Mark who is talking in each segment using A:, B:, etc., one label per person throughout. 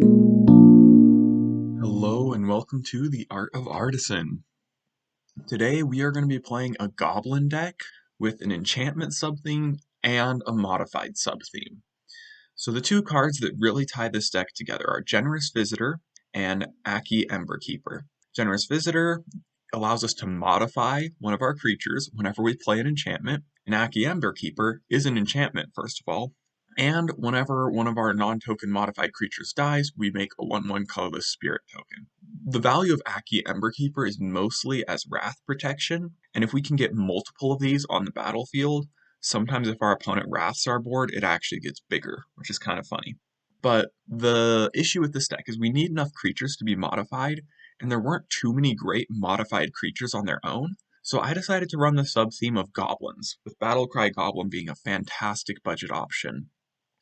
A: Hello and welcome to the Art of Artisan. Today we are going to be playing a Goblin deck with an enchantment sub-theme and a modified sub-theme. So the two cards that really tie this deck together are Generous Visitor and Aki Emberkeeper. Generous Visitor allows us to modify one of our creatures whenever we play an enchantment, and Aki Emberkeeper is an enchantment first of all. And whenever one of our non-token modified creatures dies, we make a 1/1 colorless spirit token. The value of Aki Emberkeeper is mostly as wrath protection, and if we can get multiple of these on the battlefield, sometimes if our opponent wraths our board, it actually gets bigger, which is kind of funny. But the issue with this deck is we need enough creatures to be modified, and there weren't too many great modified creatures on their own, so I decided to run the sub-theme of Goblins, with Battlecry Goblin being a fantastic budget option.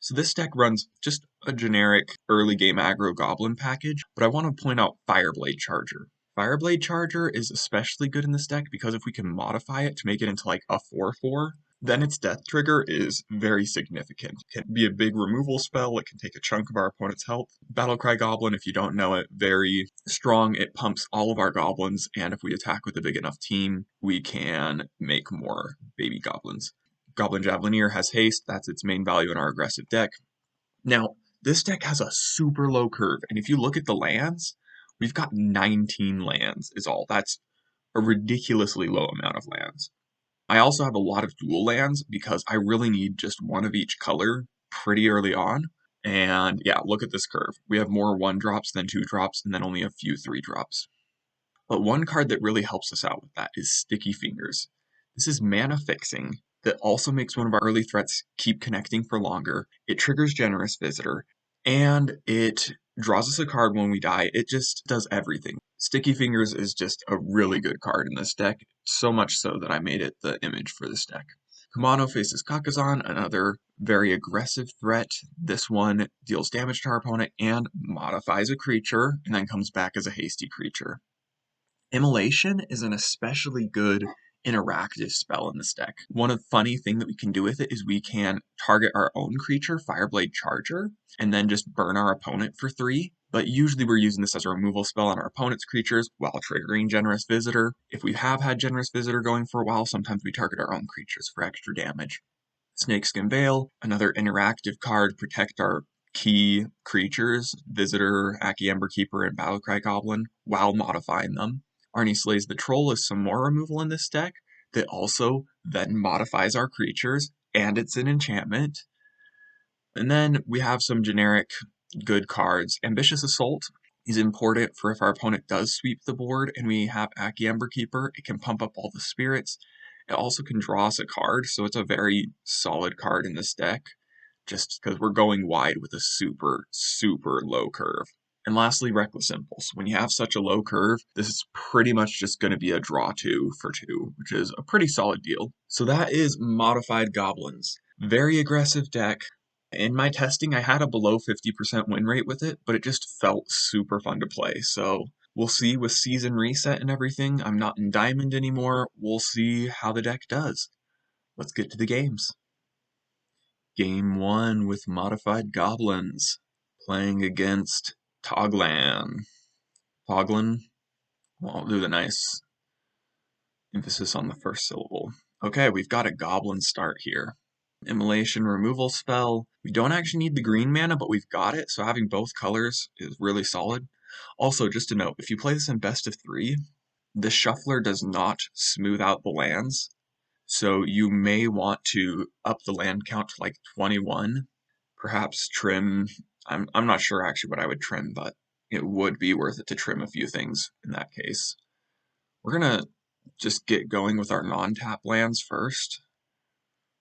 A: So this deck runs just a generic early game aggro goblin package, but I want to point out Fireblade Charger. Fireblade Charger is especially good in this deck because if we can modify it to make it into like a 4/4, then its death trigger is very significant. It can be a big removal spell, it can take a chunk of our opponent's health. Battlecry Goblin, if you don't know it, very strong. It pumps all of our goblins, and if we attack with a big enough team, we can make more baby goblins. Goblin Javelineer has haste, that's its main value in our aggressive deck. Now, this deck has a super low curve, and if you look at the lands, we've got 19 lands is all. That's a ridiculously low amount of lands. I also have a lot of dual lands because I really need just one of each color pretty early on. And yeah, look at this curve. We have more 1-drops than 2-drops, and then only a few 3-drops. But one card that really helps us out with that is Sticky Fingers. This is mana fixing that also makes one of our early threats keep connecting for longer. It triggers Generous Visitor, and it draws us a card when we die. It just does everything. Sticky Fingers is just a really good card in this deck, so much so that I made it the image for this deck. Kumano faces Kakazan, another very aggressive threat. This one deals damage to our opponent and modifies a creature, and then comes back as a hasty creature. Immolation is an especially good interactive spell in this deck. One funny thing that we can do with it is we can target our own creature, Fireblade Charger, and then just burn our opponent for 3. But usually we're using this as a removal spell on our opponent's creatures while triggering Generous Visitor. If we have had Generous Visitor going for a while, sometimes we target our own creatures for extra damage. Snakeskin Veil, another interactive card, protect our key creatures, Visitor, Aki Emberkeeper, and Battlecry Goblin, while modifying them. Arnie Slays the Troll is some more removal in this deck that also then modifies our creatures, and it's an enchantment. And then we have some generic good cards. Ambitious Assault is important for if our opponent does sweep the board and we have Aki Emberkeeper, it can pump up all the spirits. It also can draw us a card, so it's a very solid card in this deck, just because we're going wide with a super, super low curve. And lastly, Reckless Impulse. When you have such a low curve, this is pretty much just going to be a draw 2 for 2, which is a pretty solid deal. So that is Modified Goblins. Very aggressive deck. In my testing, I had a below 50% win rate with it, but it just felt super fun to play. So we'll see with season reset and everything. I'm not in Diamond anymore. We'll see how the deck does. Let's get to the games. Game 1 with Modified Goblins, playing against Toglan. Toglin? Well, I'll do the nice emphasis on the first syllable. Okay, we've got a Goblin start here. Immolation removal spell. We don't actually need the green mana, but we've got it, so having both colors is really solid. Also, just a note, if you play this in best of 3, the shuffler does not smooth out the lands, so you may want to up the land count to like 21. Perhaps trim, I'm not sure actually what I would trim, but it would be worth it to trim a few things in that case. We're going to just get going with our non-tap lands first.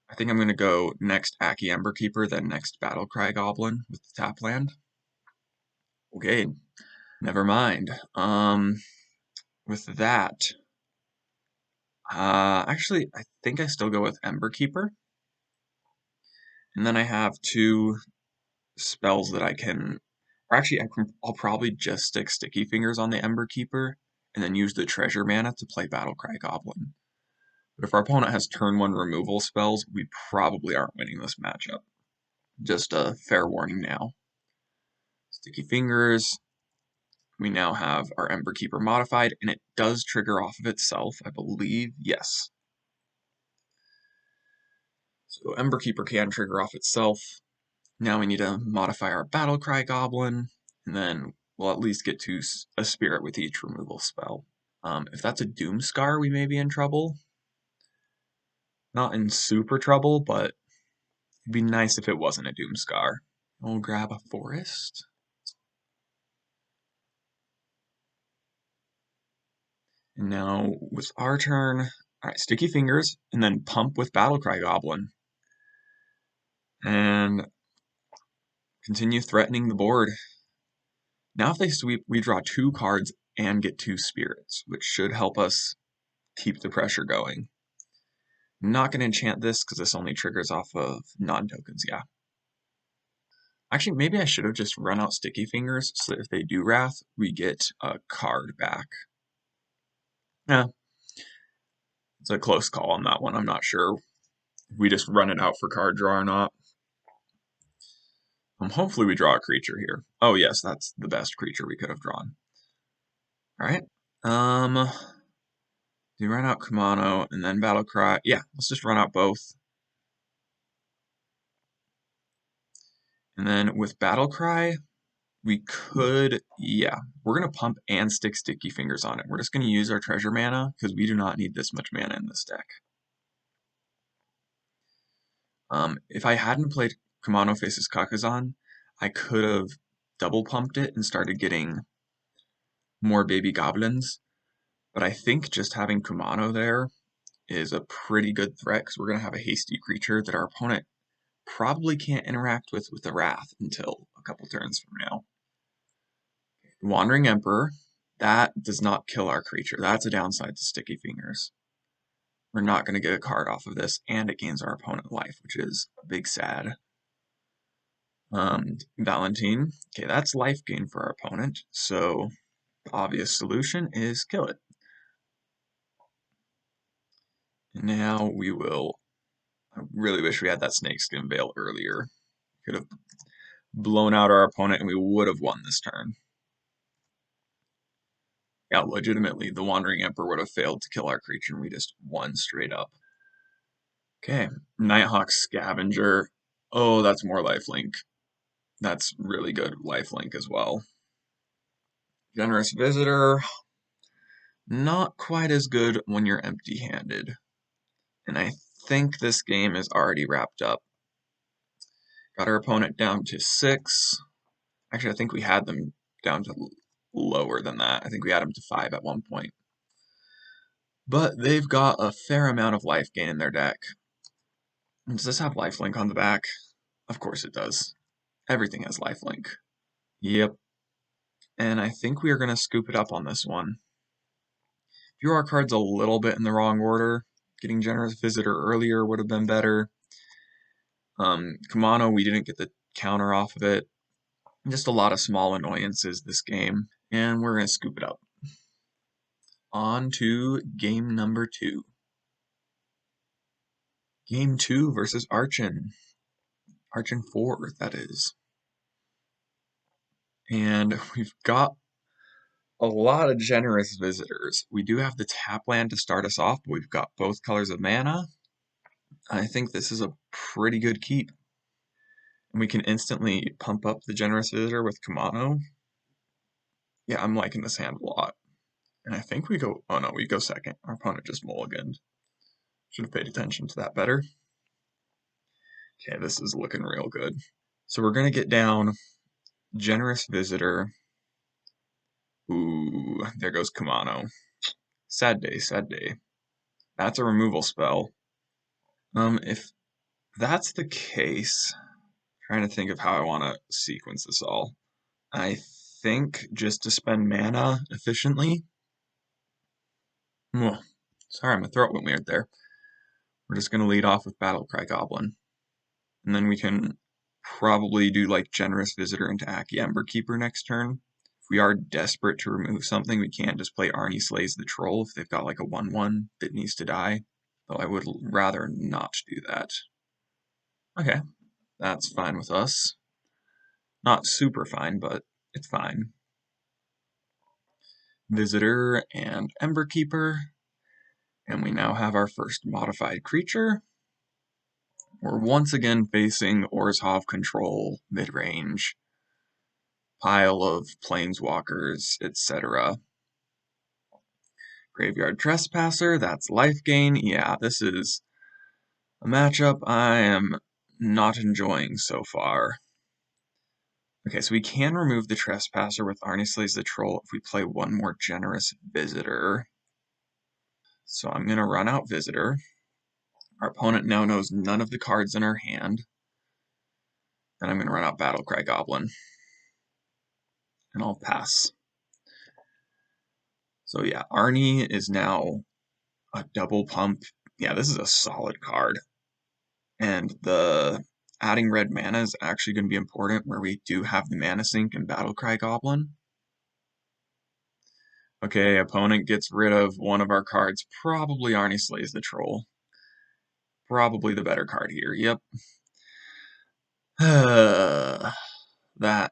A: I think I'm going to go next Aki Emberkeeper, then next Battlecry Goblin with the tap land. Okay, never mind. With that, actually, I think I still go with Emberkeeper. And then I have 2 spells that I can, or actually I'll probably just stick Sticky Fingers on the Emberkeeper and then use the treasure mana to play Battlecry Goblin. But if our opponent has turn 1 removal spells, we probably aren't winning this matchup. Just a fair warning now. Sticky Fingers. We now have our Ember Keeper modified, and it does trigger off of itself, I believe. Yes. So Ember Keeper can trigger off itself. Now we need to modify our Battlecry Goblin, and then we'll at least get to a Spirit with each removal spell. If that's a Doomscar, we may be in trouble. Not in super trouble, but it'd be nice if it wasn't a Doomscar. We'll grab a Forest. And now with our turn, alright, Sticky Fingers, and then pump with Battlecry Goblin. And continue threatening the board. Now if they sweep, we draw 2 cards and get 2 spirits, which should help us keep the pressure going. I'm not going to enchant this because this only triggers off of non-tokens, yeah. Actually, maybe I should have just run out Sticky Fingers so that if they do Wrath, we get a card back. Yeah. It's a close call on that one. I'm not sure if we just run it out for card draw or not. Hopefully we draw a creature here. Oh yes, that's the best creature we could have drawn. Alright. Do we run out Kumano and then Battlecry? Yeah, let's just run out both. And then with Battlecry, we could, yeah, we're going to pump and stick Sticky Fingers on it. We're just going to use our treasure mana because we do not need this much mana in this deck. If I hadn't played Kumano Faces Kakazan, I could have double pumped it and started getting more baby goblins. But I think just having Kumano there is a pretty good threat because we're going to have a hasty creature that our opponent probably can't interact with the Wrath until a couple turns from now. Wandering Emperor, that does not kill our creature. That's a downside to Sticky Fingers. We're not going to get a card off of this, and it gains our opponent life, which is a big sad. Valentine, okay, that's life gain for our opponent, so the obvious solution is kill it. And now we will, I really wish we had that Snakeskin Veil earlier. Could have blown out our opponent and we would have won this turn. Yeah, legitimately, the Wandering Emperor would have failed to kill our creature and we just won straight up. Okay, Nighthawk Scavenger. Oh, that's more lifelink. That's really good lifelink as well. Generous Visitor. Not quite as good when you're empty-handed. And I think this game is already wrapped up. Got our opponent down to 6. Actually, I think we had them down to lower than that. I think we had them to 5 at one point. But they've got a fair amount of life gain in their deck. Does this have lifelink on the back? Of course it does. Everything has lifelink. Yep. And I think we are going to scoop it up on this one. Drew our cards a little bit in the wrong order. Getting Generous Visitor earlier would have been better. Kumano, we didn't get the counter off of it. Just a lot of small annoyances this game. And we're going to scoop it up. On to game number 2. Game 2 versus Archon. Archon 4, that is. And we've got a lot of Generous Visitors. We do have the Tapland to start us off, but we've got both colors of mana. I think this is a pretty good keep. And we can instantly pump up the Generous Visitor with Kumano. Yeah, I'm liking this hand a lot. And I think we go, oh no, we go second. Our opponent just mulliganed. Should have paid attention to that better. Okay, this is looking real good. So we're going to get down Generous Visitor. Ooh, there goes Kumano. Sad day, sad day. That's a removal spell. If that's the case, trying to think of how I want to sequence this all. I think just to spend mana efficiently. Oh, sorry, my throat went weird there. We're just going to lead off with Battlecry Goblin. And then we can probably do like Generous Visitor into Aki Ember Keeper next turn. If we are desperate to remove something, we can't just play Arnie Slays the Troll if they've got like a 1/1 that needs to die. Though I would rather not do that. Okay, that's fine with us. Not super fine, but it's fine. Visitor and Ember Keeper. And we now have our first modified creature. We're once again facing Orzhov control, midrange, pile of planeswalkers, etc. Graveyard Trespasser, that's life gain. Yeah, this is a matchup I am not enjoying so far. Okay, so we can remove the Trespasser with Arnie Slays the Troll if we play one more Generous Visitor. So I'm going to run out Visitor. Our opponent now knows none of the cards in our hand. Then I'm going to run out Battlecry Goblin. And I'll pass. So yeah, Arnie is now a double pump. Yeah, this is a solid card. And the adding red mana is actually going to be important where we do have the mana sink and Battlecry Goblin. Okay, opponent gets rid of one of our cards. Probably Arnie Slays the Troll. Probably the better card here. Yep. That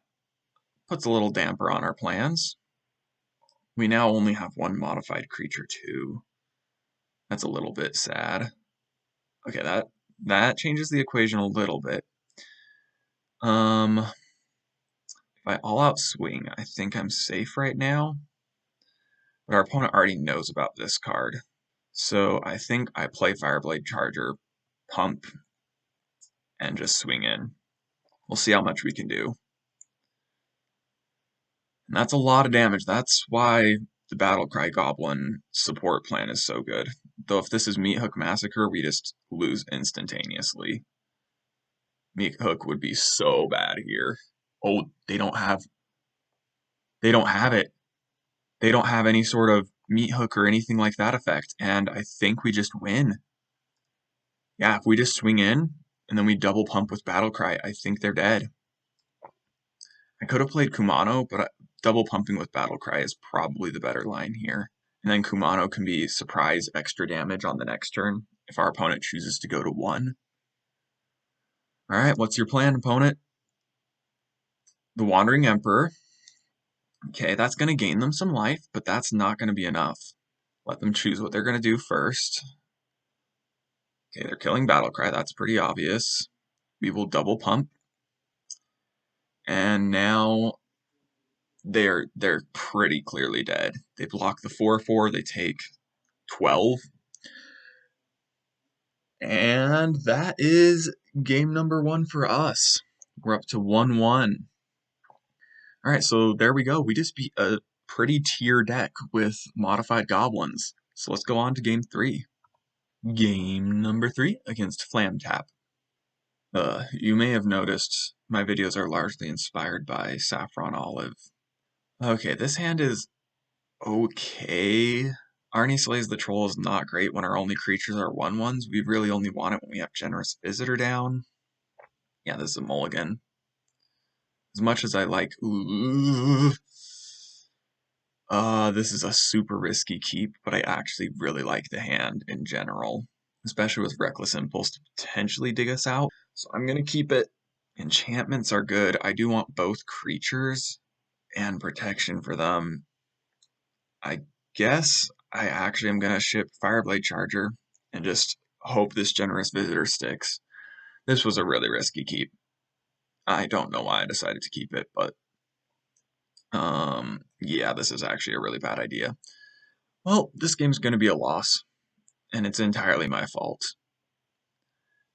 A: puts a little damper on our plans. We now only have one modified creature too. That's a little bit sad. Okay, that changes the equation a little bit. If I all-out swing, I think I'm safe right now. But our opponent already knows about this card. So I think I play Fireblade Charger, pump, and just swing in. We'll see how much we can do. And that's a lot of damage. That's why the Battlecry Goblin support plan is so good. Though if this is Meat Hook Massacre, we just lose instantaneously. Meat Hook would be so bad here. Oh, they don't have it. They don't have any sort of Meat Hook or anything like that effect, and I think we just win. Yeah, if we just swing in, and then we double pump with Battlecry, I think they're dead. I could have played Kumano, but double pumping with Battlecry is probably the better line here. And then Kumano can be surprise extra damage on the next turn if our opponent chooses to go to 1. Alright, what's your plan, opponent? The Wandering Emperor. Okay, that's going to gain them some life, but that's not going to be enough. Let them choose what they're going to do first. Okay, they're killing Battlecry, that's pretty obvious. We will double pump. And now they're pretty clearly dead. They block the 4/4, they take 12. And that is game number 1 for us. We're up to 1-1. Alright, so there we go. We just beat a pretty tier deck with modified goblins. So let's go on to game 3. Game number 3 against Flam Tap. You may have noticed my videos are largely inspired by Saffron Olive. Okay, this hand is okay. Arnie Slays the Troll is not great when our only creatures are 1/1s. We really only want it when we have Generous Visitor down. Yeah, this is a mulligan. As much as I like, this is a super risky keep, but I actually really like the hand in general, especially with Reckless Impulse to potentially dig us out. So I'm going to keep it. Enchantments are good. I do want both creatures and protection for them. I guess I actually am going to ship Fireblade Charger and just hope this Generous Visitor sticks. This was a really risky keep. I don't know why I decided to keep it, but yeah, this is actually a really bad idea. Well, this game's going to be a loss, and it's entirely my fault.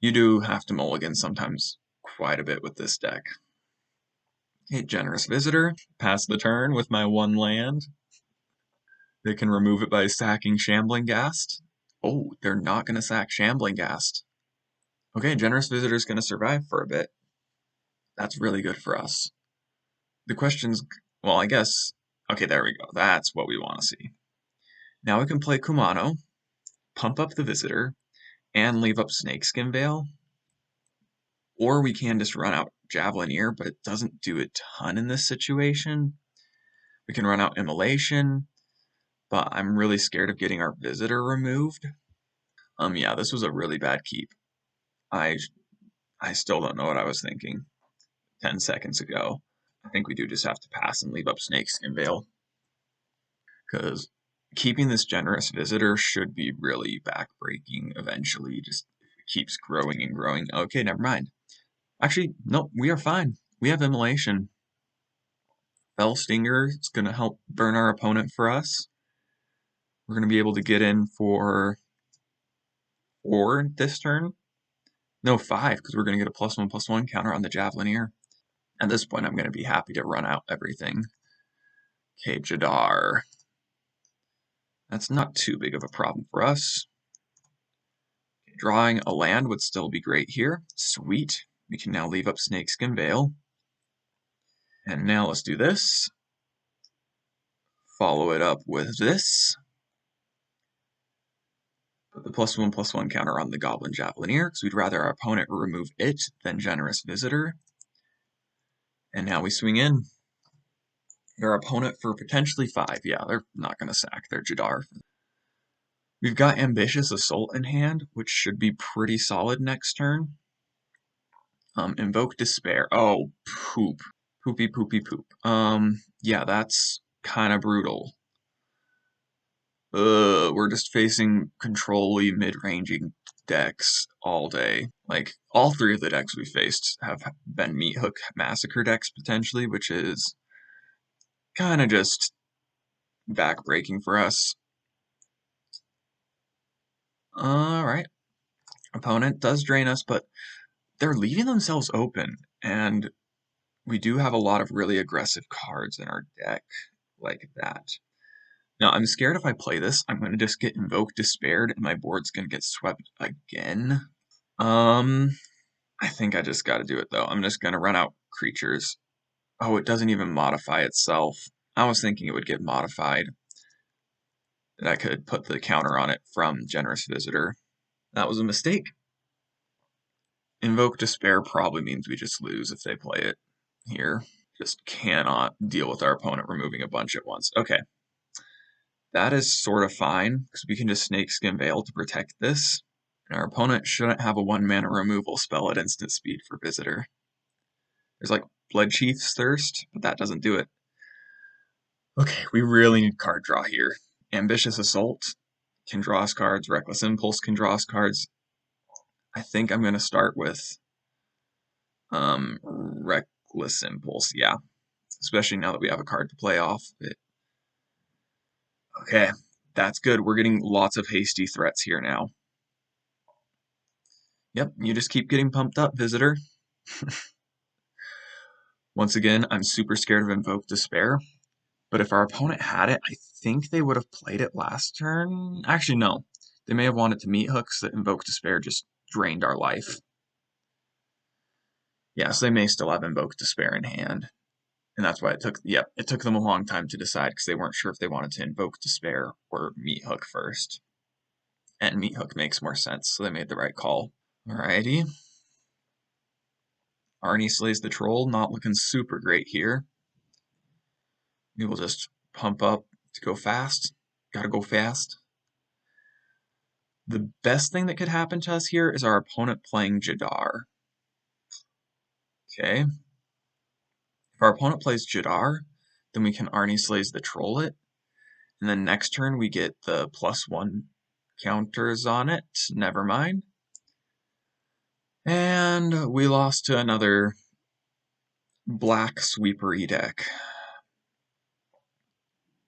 A: You do have to mulligan sometimes quite a bit with this deck. Okay, Generous Visitor, pass the turn with my 1 land. They can remove it by sacking Shambling Ghast. Oh, they're not going to sack Shambling Ghast. Okay, Generous Visitor's going to survive for a bit. That's really good for us. The question's, well, I guess, okay, there we go. That's what we want to see. Now we can play Kumano, pump up the Visitor, and leave up Snakeskin Veil. Or we can just run out Javelineer, but it doesn't do a ton in this situation. We can run out Immolation, but I'm really scared of getting our Visitor removed. Yeah, this was a really bad keep. I still don't know what I was thinking. 10 seconds ago. I think we do just have to pass and leave up Snakeskin Veil. Because keeping this generous visitor should be really backbreaking eventually, just if it keeps growing and growing. Okay, never mind. Actually, nope, we are fine. We have Immolation. Fell Stinger is going to help burn our opponent for us. We're going to be able to get in for 4 this turn. No, 5, because we're going to get a +1/+1 counter on the Javelineer. At this point, I'm going to be happy to run out everything. Okay, Jadar. That's not too big of a problem for us. Drawing a land would still be great here. Sweet. We can now leave up Snakeskin Veil. And now let's do this. Follow it up with this. Put the +1/+1 counter on the Goblin Javelineer, because we'd rather our opponent remove it than Generous Visitor. And now we swing in. Our opponent for potentially 5. Yeah, they're not going to sack their Jadar. We've got Ambitious Assault in hand, which should be pretty solid next turn. Invoke Despair. Oh, poop. Poopy poopy poop. Yeah, that's kind of brutal. We're just facing control-y, mid-ranging decks all day. Like, all 3 of the decks we faced have been Meat Hook Massacre decks, potentially, which is kind of just backbreaking for us. Alright. Opponent does drain us, but they're leaving themselves open, and we do have a lot of really aggressive cards in our deck like that. Now, I'm scared if I play this, I'm going to just get Invoke Despaired and my board's going to get swept again. I think I just got to do it, though. I'm just going to run out creatures. Oh, it doesn't even modify itself. I was thinking it would get modified. That I could put the counter on it from Generous Visitor. That was a mistake. Invoke Despair probably means we just lose if they play it here. Just cannot deal with our opponent removing a bunch at once. Okay. That is sort of fine, because we can just Snakeskin Veil to protect this. And our opponent shouldn't have a 1-mana removal spell at instant speed for Visitor. There's like Bloodchief's Thirst, but that doesn't do it. Okay, we really need card draw here. Ambitious Assault can draw us cards. Reckless Impulse can draw us cards. I think I'm going to start with Reckless Impulse, yeah. Especially now that we have a card to play off it. Okay, that's good. We're getting lots of hasty threats here now. Yep, you just keep getting pumped up, Visitor. Once again, I'm super scared of Invoke Despair. But if our opponent had it, I think they would have played it last turn. Actually, no. They may have wanted to Meat Hook, so that Invoke Despair just drained our life. Yeah, so they may still have Invoke Despair in hand. And that's why it took them a long time to decide, because they weren't sure if they wanted to Invoke Despair or Meat Hook first. And Meat Hook makes more sense, so they made the right call. Alrighty. Arnie slays the troll, not looking super great here. We will just pump up to go fast. Gotta go fast. The best thing that could happen to us here is our opponent playing Jadar. Okay. If our opponent plays Jadar, then we can Arnie slays the troll it. And then next turn we get the +1 counters on it. Never mind. And we lost to another black sweepery deck.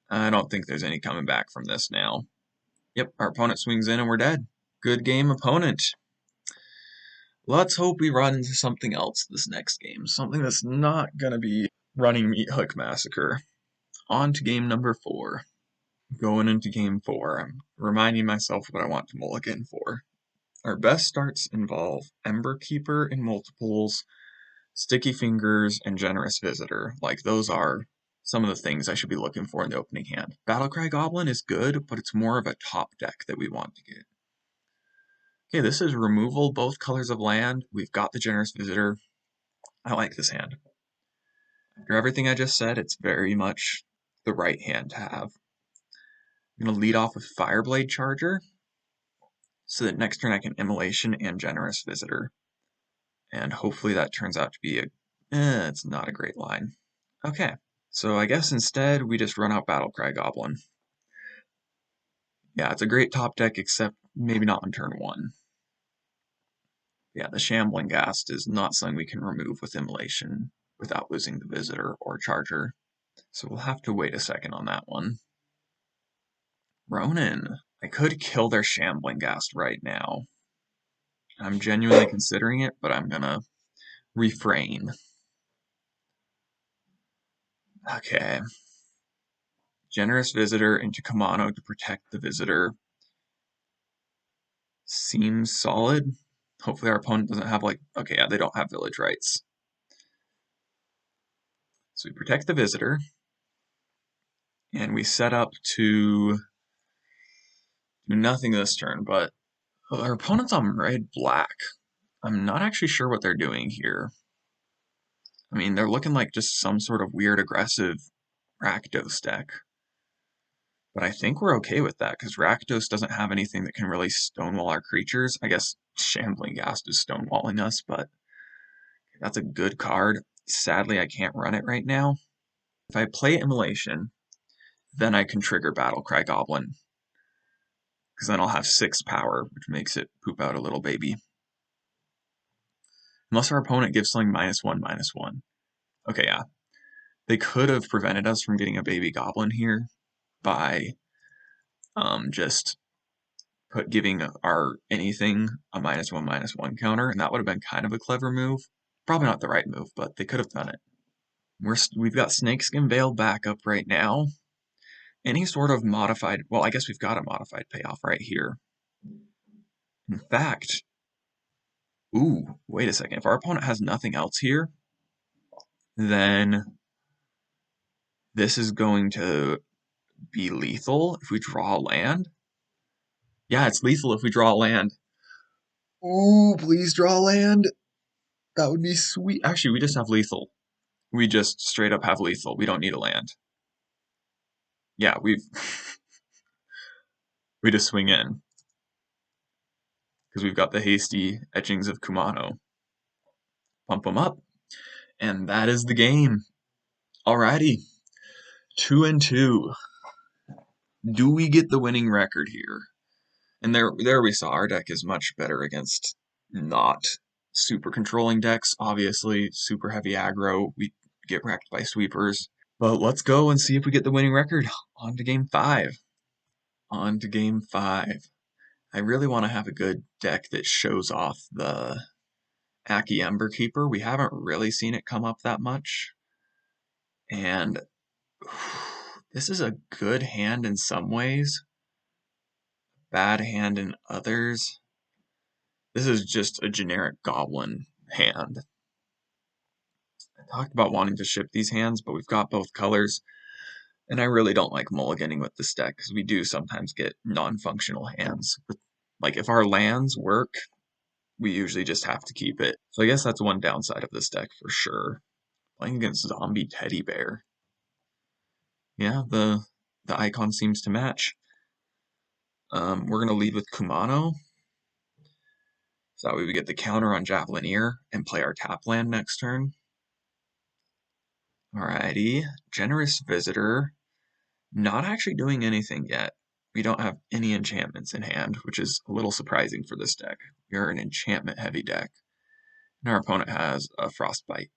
A: I don't think there's any coming back from this now. Yep, our opponent swings in and we're dead. Good game, opponent. Let's hope we run into something else this next game. Something that's not going to be running Meat Hook Massacre. On to game number 4. Going into game 4, I'm reminding myself what I want to mulligan for. Our best starts involve Ember Keeper in multiples, Sticky Fingers, and Generous Visitor. Like, those are some of the things I should be looking for in the opening hand. Battlecry Goblin is good, but it's more of a top deck that we want to get. Okay, this is removal, both colors of land. We've got the Generous Visitor. I like this hand. After everything I just said, it's very much the right hand to have. I'm going to lead off with Fireblade Charger, so that next turn I can Immolation and Generous Visitor. And hopefully that turns out to be It's not a great line. Okay, so I guess instead we just run out Battlecry Goblin. Yeah, it's a great top deck, except maybe not on turn 1. Yeah, the Shambling Ghast is not something we can remove with Immolation without losing the Visitor or Charger. So we'll have to wait a second on that one. Ronin. I could kill their Shambling Ghast right now. I'm genuinely considering it, but I'm gonna refrain. Okay. Generous Visitor into Kamano to protect the Visitor. Seems solid. Hopefully our opponent doesn't have okay, yeah, they don't have Village Rights. So we protect the Visitor. And we set up to do nothing this turn, but our opponent's on red-black. I'm not actually sure what they're doing here. I mean, they're looking like just some sort of weird aggressive Rakdos deck. But I think we're okay with that, because Rakdos doesn't have anything that can really stonewall our creatures. I guess Shambling Ghast is stonewalling us, but that's a good card. Sadly, I can't run it right now. If I play Immolation, then I can trigger Battlecry Goblin, because then I'll have 6 power, which makes it poop out a little baby. Unless our opponent gives something -1/-1. Okay, yeah. They could have prevented us from getting a baby goblin here by just giving our anything a -1/-1 counter, and that would have been kind of a clever move. Probably not the right move, but they could have done it. We've got Snakeskin Veil backup right now. Any sort of modified, well, I guess we've got a modified payoff right here. In fact, ooh, wait a second. If our opponent has nothing else here, then this is going to be lethal if we draw a land. Yeah, it's lethal if we draw a land. Ooh, please draw land. That would be sweet. Actually, we just have lethal. We just straight up have lethal. We don't need a land. Yeah, we just swing in. Because we've got the hasty etchings of Kumano. Pump them up. And that is the game. Alrighty. 2-2. Do we get the winning record here? And there we saw our deck is much better against not super controlling decks. Obviously, super heavy aggro, we get wrecked by sweepers. But let's go and see if we get the winning record. On to game 5. On to game 5. I really want to have a good deck that shows off the Aki Emberkeeper. We haven't really seen it come up that much. And this is a good hand in some ways, bad hand in others. This is just a generic goblin hand. I talked about wanting to ship these hands, but we've got both colors. And I really don't like mulliganning with this deck, because we do sometimes get non-functional hands. Like, if our lands work, we usually just have to keep it. So I guess that's one downside of this deck for sure. Playing against Zombie Teddy Bear. Yeah, the icon seems to match. We're going to lead with Kumano. So that way we get the counter on Javelineer and play our tapland next turn. Alrighty. Generous Visitor. Not actually doing anything yet. We don't have any enchantments in hand, which is a little surprising for this deck. We are an enchantment-heavy deck. And our opponent has a Frostbite.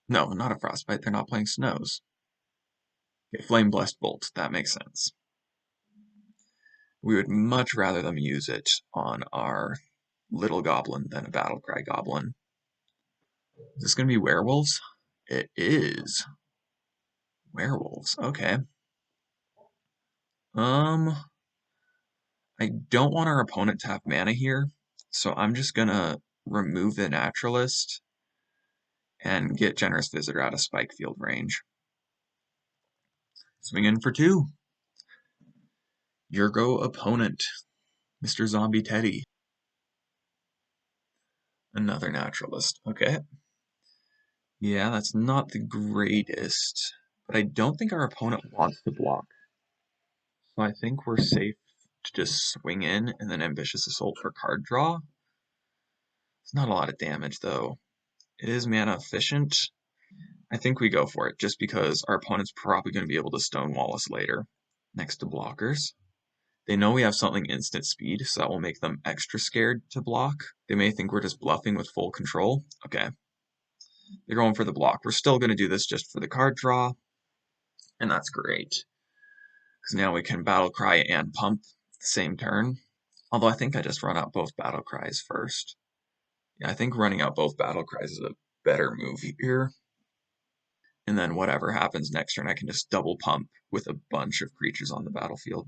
A: No, not a Frostbite. They're not playing Snows. Okay, Flame Blessed Bolt. That makes sense. We would much rather them use it on our little goblin than a Battlecry Goblin. Is this going to be Werewolves? It is. Werewolves. Okay. I don't want our opponent to have mana here, so I'm just gonna remove the Naturalist and get Generous Visitor out of Spike Field range. Swing in for 2. Your go, opponent, Mr. Zombie Teddy. Another Naturalist. Okay. Yeah, that's not the greatest, but I don't think our opponent wants to block. So I think we're safe to just swing in and then Ambitious Assault for card draw. It's not a lot of damage, though. It is mana efficient. I think we go for it, just because our opponent's probably going to be able to stonewall us later. Next to blockers. They know we have something instant speed, so that will make them extra scared to block. They may think we're just bluffing with full control. Okay. They're going for the block. We're still going to do this just for the card draw, and that's great. Because now we can battle cry and pump the same turn. Although I think I just run out both battle cries first. Yeah, I think running out both battle cries is a better move here. And then whatever happens next turn, I can just double pump with a bunch of creatures on the battlefield.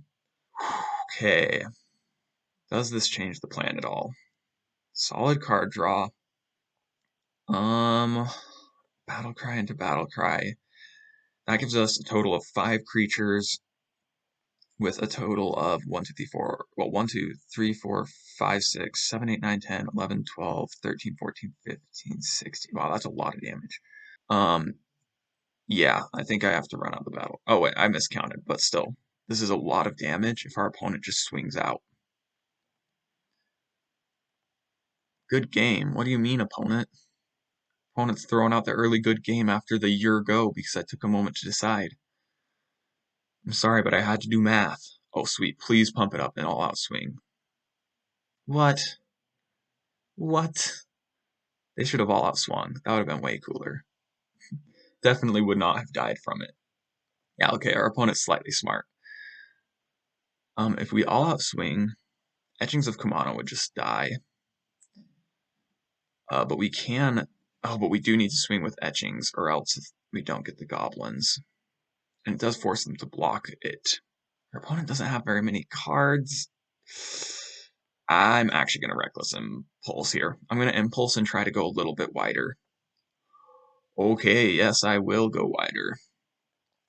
A: Okay. Does this change the plan at all? Solid card draw. Battle cry into battle cry. That gives us a total of 5 creatures with a total of 1, 2, 3, 4, well, 1, 2, 3, 4, 5, 6, 7, 8, 9, 10, 11, 12, 13, 14, 15, 16. Wow, that's a lot of damage. Yeah, I think I have to run out the battle. Oh, wait, I miscounted, but still. This is a lot of damage if our opponent just swings out. Good game. What do you mean, opponent? Opponent's throwing out the early good game after the year go because I took a moment to decide. I'm sorry, but I had to do math. Oh, sweet. Please pump it up and all-out swing. What? What? They should have all-out swung. That would have been way cooler. Definitely would not have died from it. Yeah, okay, our opponent's slightly smart. If we all-out swing, Etchings of Kumano would just die. But we can... Oh, but we do need to swing with Etchings, or else we don't get the Goblins. And it does force them to block it. Our opponent doesn't have very many cards. I'm actually going to Reckless Impulse here. I'm going to Impulse and try to go a little bit wider. Okay, yes, I will go wider.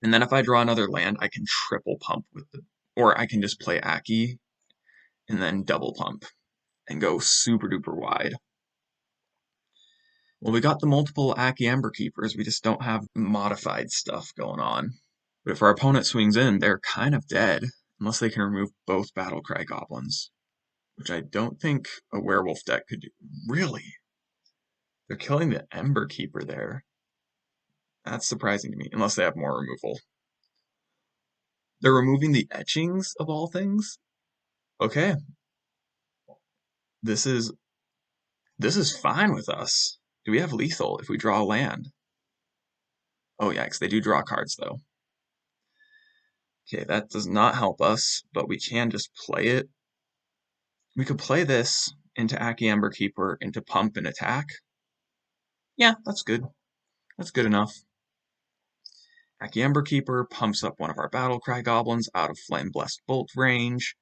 A: And then if I draw another land, I can triple pump with the... Or I can just play Aki and then double pump and go super duper wide. Well, we got the multiple Aki Ember Keepers, we just don't have modified stuff going on. But if our opponent swings in, they're kind of dead, unless they can remove both Battlecry Goblins, which I don't think a Werewolf deck could do. Really? They're killing the Ember Keeper there. That's surprising to me, unless they have more removal. They're removing the Etchings, of all things? Okay. This is fine with us. Do we have lethal if we draw a land? Oh, yikes, they do draw cards, though. Okay, that does not help us, but we can just play it. We could play this into Aki Ember Keeper, into pump and attack. Yeah, that's good. That's good enough. Aki Ember Keeper pumps up one of our Battlecry Goblins out of Flame Blessed Bolt range.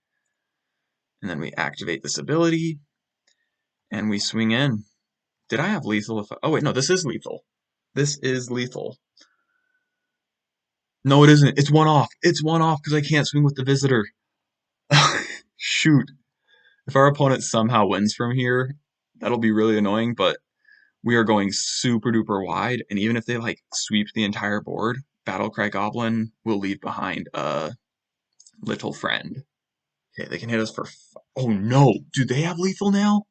A: And then we activate this ability, and we swing in. Did I have lethal? Oh wait, no, this is lethal. This is lethal. No, it isn't. It's one off. It's one off because I can't swing with the visitor. Shoot. If our opponent somehow wins from here, that'll be really annoying, but we are going super duper wide, and even if they like sweep the entire board, Battlecry Goblin will leave behind a little friend. Okay, they can hit us for... Oh no! Do they have lethal now?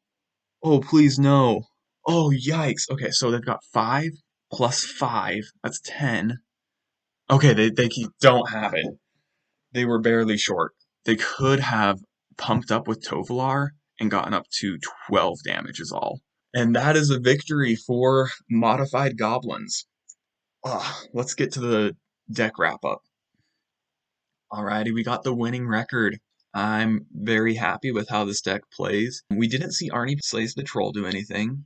A: Oh, please no. Oh, yikes. Okay, so they've got 5 plus 5. That's 10. Okay, they don't have it. They were barely short. They could have pumped up with Tovolar and gotten up to 12 damage is all. And that is a victory for modified goblins. Let's get to the deck wrap-up. Alrighty, we got the winning record. I'm very happy with how this deck plays. We didn't see Arnie Slays the Troll do anything.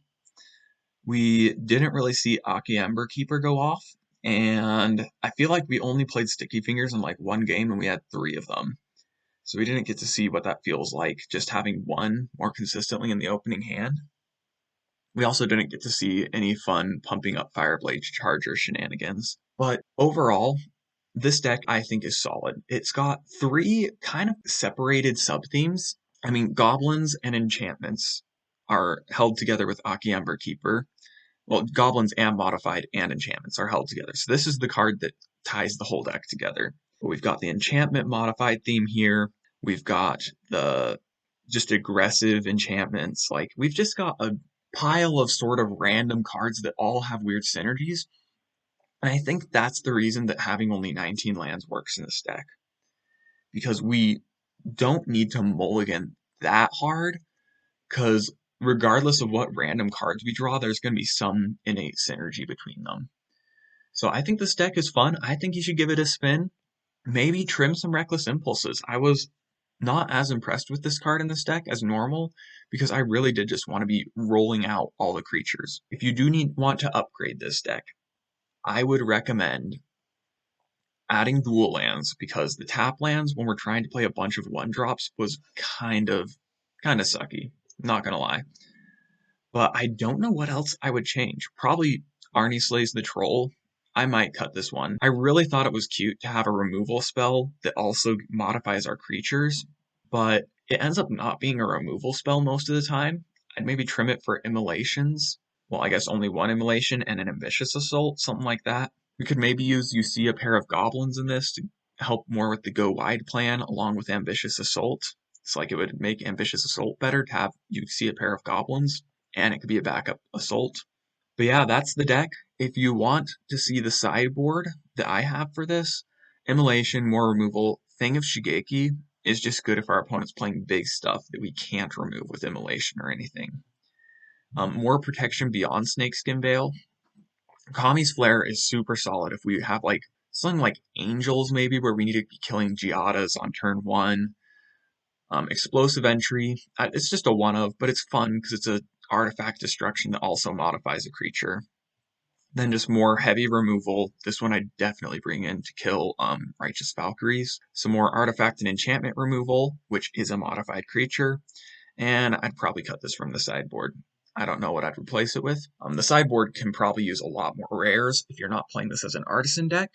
A: We didn't really see Aki Ember Keeper go off, and I feel like we only played Sticky Fingers in like one game and we had 3 of them. So we didn't get to see what that feels like, just having one more consistently in the opening hand. We also didn't get to see any fun pumping up Fireblade Charger shenanigans. But overall, this deck I think is solid. It's got 3 kind of separated sub-themes. I mean, Goblins and Enchantments are held together with Aki Ember Keeper. Well, Goblins and Modified and Enchantments are held together. So this is the card that ties the whole deck together. But we've got the Enchantment Modified theme here. We've got the just aggressive enchantments. Like, we've just got a pile of sort of random cards that all have weird synergies. And I think that's the reason that having only 19 lands works in this deck. Because we don't need to mulligan that hard, because regardless of what random cards we draw, there's going to be some innate synergy between them. So I think this deck is fun. I think you should give it a spin. Maybe trim some Reckless Impulses. I was not as impressed with this card in this deck as normal because I really did just want to be rolling out all the creatures. If you do want to upgrade this deck, I would recommend adding dual lands because the tap lands when we're trying to play a bunch of one drops was kind of sucky. Not gonna lie. But I don't know what else I would change. Probably Arnie slays the troll. I might cut this one. I really thought it was cute to have a removal spell that also modifies our creatures, but it ends up not being a removal spell most of the time. I'd maybe trim it for immolations. Well, I guess only one immolation and an ambitious assault, something like that. We could maybe use You See a Pair of Goblins in this to help more with the go wide plan along with ambitious assault. It's like it would make ambitious assault better to have You See a Pair of Goblins, and it could be a backup assault. But yeah, that's the deck. If you want to see the sideboard that I have for this, Immolation, more removal, Thing of Shigeki is just good if our opponent's playing big stuff that we can't remove with Immolation or anything. More protection beyond Snakeskin Veil. Kami's Flare is super solid if we have like something like Angels maybe where we need to be killing Giadas on turn 1. Explosive Entry, it's just a one of, but it's fun because it's a artifact destruction that also modifies a creature. Then just more heavy removal. This one I'd definitely bring in to kill Righteous Valkyries. Some more artifact and enchantment removal, which is a modified creature. And I'd probably cut this from the sideboard. I don't know what I'd replace it with. The sideboard can probably use a lot more rares if you're not playing this as an Artisan deck.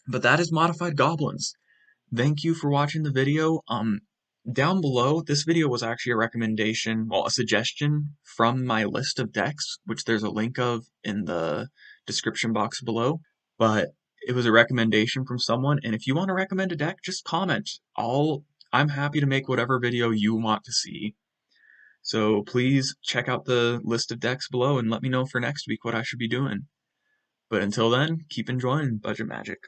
A: But that is Modified Goblins. Thank you for watching the video. Down below, this video was actually a recommendation, well, a suggestion from my list of decks, which there's a link of in the description box below. But it was a recommendation from someone, and if you want to recommend a deck, just comment. I'm happy to make whatever video you want to see. So please check out the list of decks below and let me know for next week what I should be doing. But until then, keep enjoying Budget Magic.